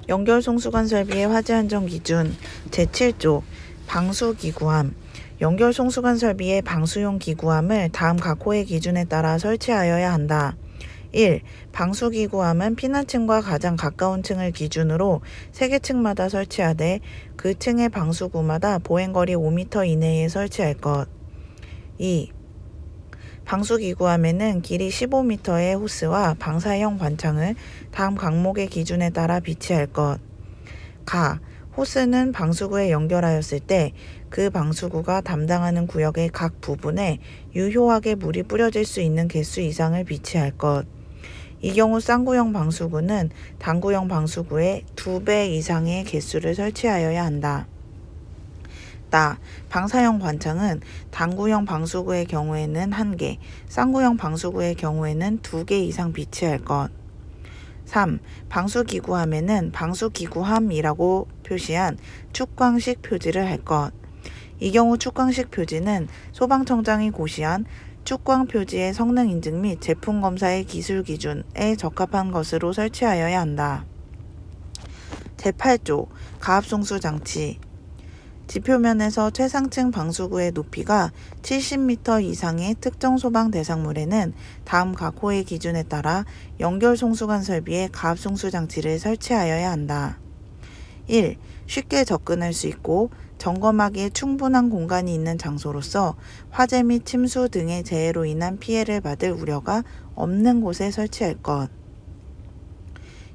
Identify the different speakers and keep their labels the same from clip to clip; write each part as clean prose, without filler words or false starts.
Speaker 1: 연결 송수관 설비의 화재 안전 기준 제7조 방수기구함. 연결 송수관 설비의 방수용 기구함을 다음 각 호의 기준에 따라 설치하여야 한다. 1. 방수기구함은 피난층과 가장 가까운 층을 기준으로 3개 층마다 설치하되 그 층의 방수구마다 보행거리 5m 이내에 설치할 것. 2. 방수기구함에는 길이 15m의 호스와 방사형 관창을 다음 각목의 기준에 따라 비치할 것. 가. 호스는 방수구에 연결하였을 때 그 방수구가 담당하는 구역의 각 부분에 유효하게 물이 뿌려질 수 있는 개수 이상을 비치할 것. 이 경우 쌍구형 방수구는 단구형 방수구의 2배 이상의 개수를 설치하여야 한다. 나. 방사형 관창은 단구형 방수구의 경우에는 1개, 쌍구형 방수구의 경우에는 2개 이상 비치할 것. 3. 방수기구함에는 방수기구함이라고 표시한 축광식 표지를 할 것. 이 경우 축광식 표지는 소방청장이 고시한 축광 표지의 성능 인증 및 제품 검사의 기술 기준에 적합한 것으로 설치하여야 한다. 제8조 가압송수 장치. 지표면에서 최상층 방수구의 높이가 70m 이상의 특정 소방 대상물에는 다음 각 호의 기준에 따라 연결 송수관 설비에 가압송수 장치를 설치하여야 한다. 1. 쉽게 접근할 수 있고 점검하기에 충분한 공간이 있는 장소로서 화재 및 침수 등의 재해로 인한 피해를 받을 우려가 없는 곳에 설치할 것.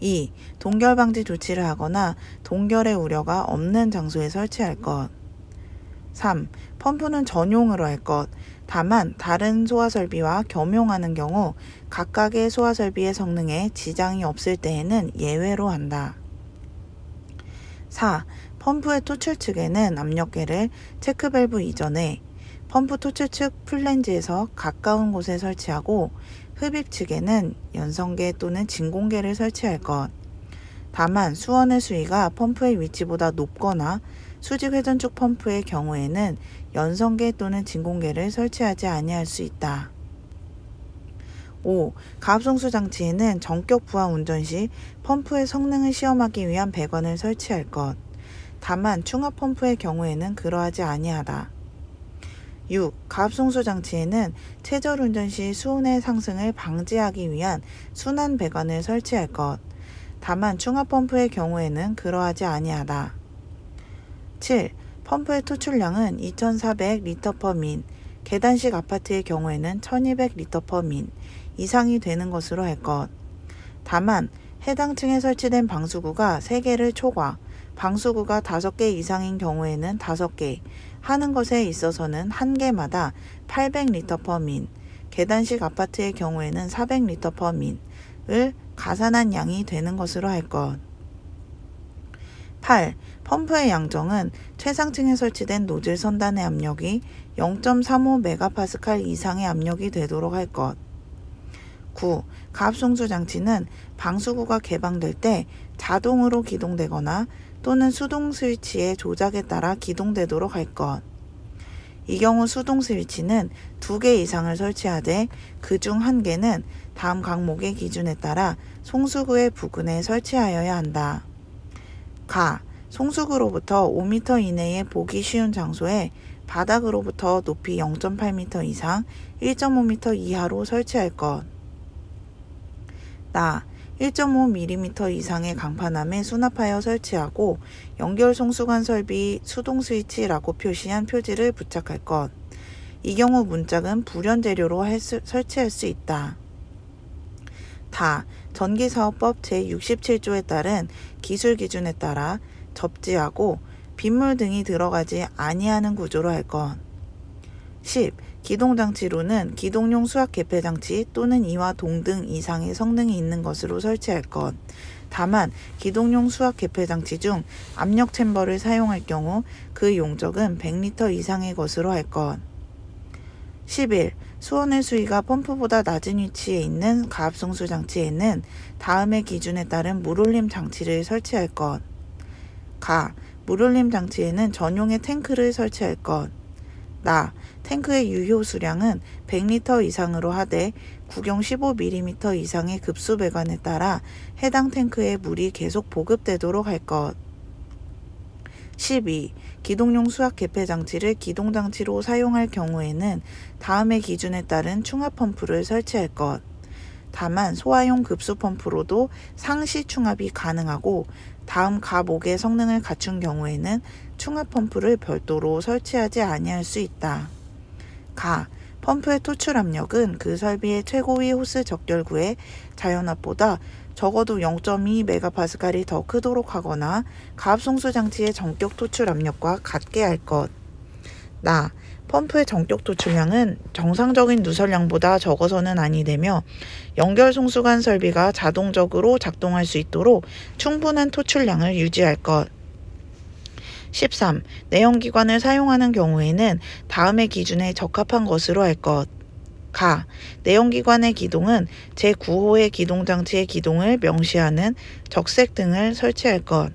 Speaker 1: 2. 동결 방지 조치를 하거나 동결의 우려가 없는 장소에 설치할 것. 3. 펌프는 전용으로 할 것. 다만 다른 소화설비와 겸용하는 경우 각각의 소화설비의 성능에 지장이 없을 때에는 예외로 한다. 4. 펌프의 토출 측에는 압력계를 체크밸브 이전에 펌프 토출 측 플랜지에서 가까운 곳에 설치하고 흡입 측에는 연성계 또는 진공계를 설치할 것. 다만 수원의 수위가 펌프의 위치보다 높거나 수직 회전축 펌프의 경우에는 연성계 또는 진공계를 설치하지 아니할 수 있다. 5. 가압송수 장치에는 전격 부하 운전 시 펌프의 성능을 시험하기 위한 배관을 설치할 것. 다만 충압 펌프의 경우에는 그러하지 아니하다. 6. 가압송수 장치에는 최절 운전 시 수온의 상승을 방지하기 위한 순환 배관을 설치할 것. 다만 충압 펌프의 경우에는 그러하지 아니하다. 7. 펌프의 토출량은 2400L/min, 계단식 아파트의 경우에는 1200L/min 이상이 되는 것으로 할 것. 다만 해당 층에 설치된 방수구가 3개를 초과, 방수구가 5개 이상인 경우에는 5개, 하는 것에 있어서는 1개마다 800L/min, 계단식 아파트의 경우에는 400L/min을 가산한 양이 되는 것으로 할 것. 8. 펌프의 양정은 최상층에 설치된 노즐 선단의 압력이 0.35MPa 이상의 압력이 되도록 할 것. 9. 가압송수 장치는 방수구가 개방될 때 자동으로 기동되거나 또는 수동 스위치의 조작에 따라 기동되도록 할 것. 이 경우 수동 스위치는 2개 이상을 설치하되 그중 1개는 다음 각목의 기준에 따라 송수구의 부근에 설치하여야 한다. 가. 송수구로부터 5m 이내에 보기 쉬운 장소에 바닥으로부터 높이 0.8m 이상, 1.5m 이하로 설치할 것. 나. 1.5mm 이상의 강판함에 수납하여 설치하고 연결 송수관 설비 수동 스위치라고 표시한 표지를 부착할 것. 이 경우 문짝은 불연 재료로 설치할 수 있다. 다. 전기사업법 제67조에 따른 기술 기준에 따라 접지하고 빗물 등이 들어가지 아니하는 구조로 할 것. 10. 기동장치로는 기동용 수압 개폐장치 또는 이와 동등 이상의 성능이 있는 것으로 설치할 것. 다만 기동용 수압 개폐장치 중 압력 챔버를 사용할 경우 그 용적은 100L 이상의 것으로 할 것. 11. 수온의 수위가 펌프보다 낮은 위치에 있는 가압송수 장치에는 다음의 기준에 따른 물올림 장치를 설치할 것. 가. 물올림 장치에는 전용의 탱크를 설치할 것. 나. 탱크의 유효 수량은 100L 이상으로 하되 구경 15mm 이상의 급수 배관에 따라 해당 탱크에 물이 계속 보급되도록 할 것. 12. 기동용 수압 개폐 장치를 기동장치로 사용할 경우에는 다음의 기준에 따른 충압 펌프를 설치할 것. 다만 소화용 급수 펌프로도 상시 충압이 가능하고 다음 가목의 성능을 갖춘 경우에는 충압 펌프를 별도로 설치하지 아니할 수 있다. 펌프의 토출 압력은 그 설비의 최고위 호스 적결구의 자연압보다 적어도 0.2MPa이 더 크도록 하거나 가압송수 장치의 전격 토출 압력과 같게 할 것. 펌프의 전격 토출량은 정상적인 누설량보다 적어서는 아니 되며 연결 송수관 설비가 자동적으로 작동할 수 있도록 충분한 토출량을 유지할 것. 13. 내연기관을 사용하는 경우에는 다음의 기준에 적합한 것으로 할 것. 내연기관의 기동은 제9호의 기동장치의 기동을 명시하는 적색 등을 설치할 것.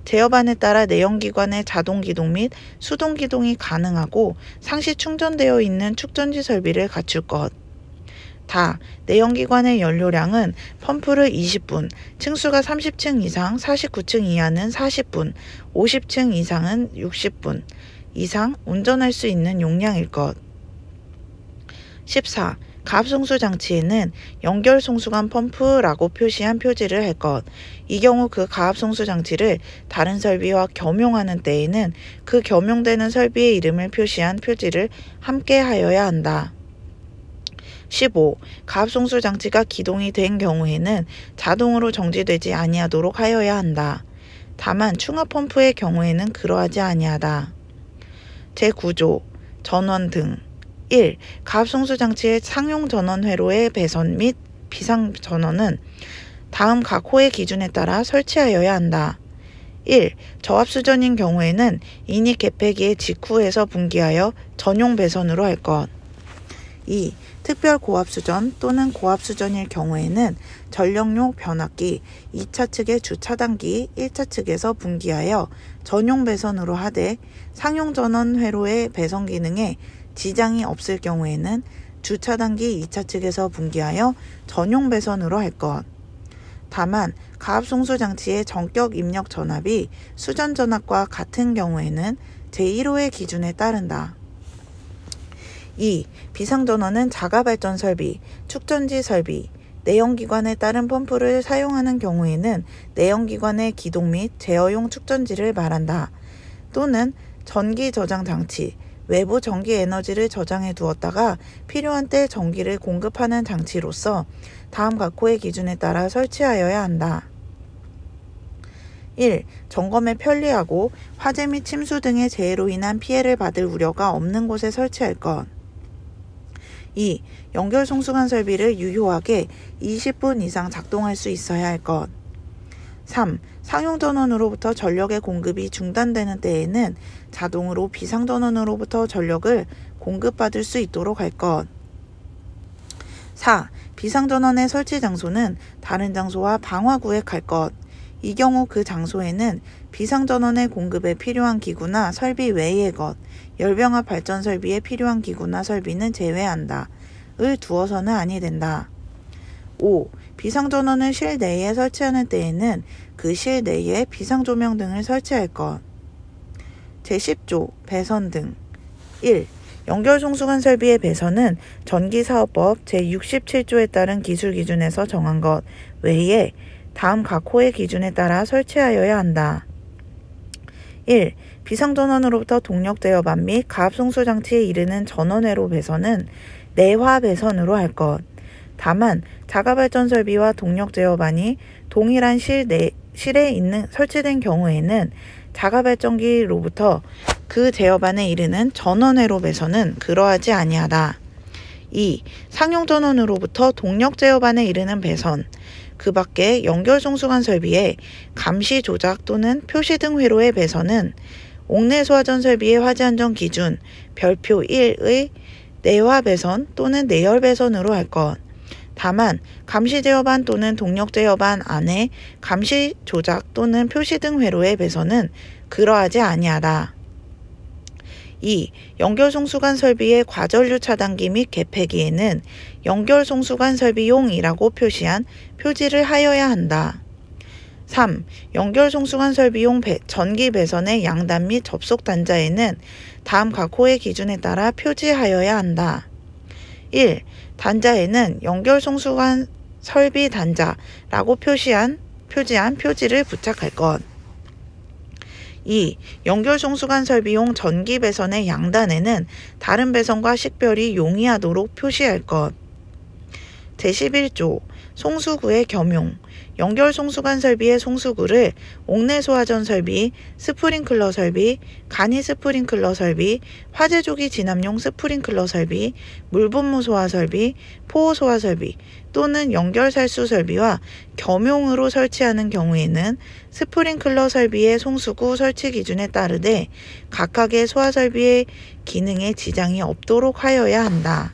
Speaker 1: 제어반에 따라 내연기관의 자동기동 및 수동기동이 가능하고 상시 충전되어 있는 축전지 설비를 갖출 것. 내연기관의 연료량은 펌프를 20분, 층수가 30층 이상 49층 이하는 40분, 50층 이상은 60분 이상 운전할 수 있는 용량일 것. 14. 가압송수 장치에는 연결송수관 펌프라고 표시한 표지를 할 것. 이 경우 그 가압송수 장치를 다른 설비와 겸용하는 때에는 그 겸용되는 설비의 이름을 표시한 표지를 함께 하여야 한다. 15. 가압송수 장치가 기동이 된 경우에는 자동으로 정지되지 아니하도록 하여야 한다. 다만 충압 펌프의 경우에는 그러하지 아니하다. 제9조 전원 등 1. 가압송수 장치의 상용 전원 회로의 배선 및 비상 전원은 다음 각 호의 기준에 따라 설치하여야 한다. 1. 저압수전인 경우에는 인입 개폐기의 직후에서 분기하여 전용 배선으로 할 것. 2. 특별 고압수전 또는 고압수전일 경우에는 전력용 변압기 2차 측의 주차단기 1차 측에서 분기하여 전용 배선으로 하되 상용 전원 회로의 배선 기능에 지장이 없을 경우에는 주차단기 2차 측에서 분기하여 전용 배선으로 할 것. 다만 가압송수 장치의 전격 입력 전압이 수전 전압과 같은 경우에는 제1호의 기준에 따른다. 2. 비상전원은 자가발전 설비, 축전지 설비, 내연기관에 따른 펌프를 사용하는 경우에는 내연기관의 기동 및 제어용 축전지를 말한다. 또는 전기 저장 장치, 외부 전기 에너지를 저장해 두었다가 필요한 때 전기를 공급하는 장치로서 다음 각 호의 기준에 따라 설치하여야 한다. 1. 점검에 편리하고 화재 및 침수 등의 재해로 인한 피해를 받을 우려가 없는 곳에 설치할 것. 2. 연결 송수관 설비를 유효하게 20분 이상 작동할 수 있어야 할 것. 3. 상용 전원으로부터 전력의 공급이 중단되는 때에는 자동으로 비상 전원으로부터 전력을 공급받을 수 있도록 할 것. 4. 비상 전원의 설치 장소는 다른 장소와 방화구획할 것. 이 경우 그 장소에는 비상 전원의 공급에 필요한 기구나 설비 외의 것, 열병합 발전 설비에 필요한 기구나 설비는 제외한다. 을 두어서는 아니 된다. 5. 비상전원을 실내에 설치하는 때에는 그 실내에 비상조명 등을 설치할 것. 제10조 배선 등 1. 연결송수관 설비의 배선은 전기사업법 제67조에 따른 기술기준에서 정한 것 외에 다음 각 호의 기준에 따라 설치하여야 한다. 1. 비상전원으로부터 동력제어반 및 가압송수장치에 이르는 전원회로 배선은 내화 배선으로 할 것. 다만 자가발전 설비와 동력제어반이 동일한 실에 설치된 경우에는 자가발전기로부터 그 제어반에 이르는 전원회로 배선은 그러하지 아니하다. 2. 상용 전원으로부터 동력제어반에 이르는 배선, 그 밖에 연결송수관 설비의 감시 조작 또는 표시 등 회로의 배선은 옥내소화전 설비의 화재안전 기준 별표 1의 내화 배선 또는 내열 배선으로 할 것. 다만 감시 제어반 또는 동력 제어반 안에 감시 조작 또는 표시 등 회로의 배선은 그러하지 아니하다. 2. 연결송수관 설비의 과전류 차단기 및 개폐기에는 연결송수관 설비용이라고 표시한 표지를 하여야 한다. 3. 연결송수관 설비용 전기 배선의 양단 및 접속 단자에는 다음 각 호의 기준에 따라 표지하여야 한다. 1. 단자에는 연결송수관 설비 단자라고 표지한 표지를 부착할 것. 2. 연결송수관 설비용 전기 배선의 양단에는 다른 배선과 식별이 용이하도록 표시할 것. 제11조 송수구의 겸용. 연결송수관 설비의 송수구를 옥내 소화전 설비, 스프링클러 설비, 간이 스프링클러 설비, 화재조기 진압용 스프링클러 설비, 물분무 소화 설비, 포호 소화 설비 또는 연결살수 설비와 겸용으로 설치하는 경우에는 스프링클러 설비의 송수구 설치 기준에 따르되 각각의 소화 설비의 기능에 지장이 없도록 하여야 한다.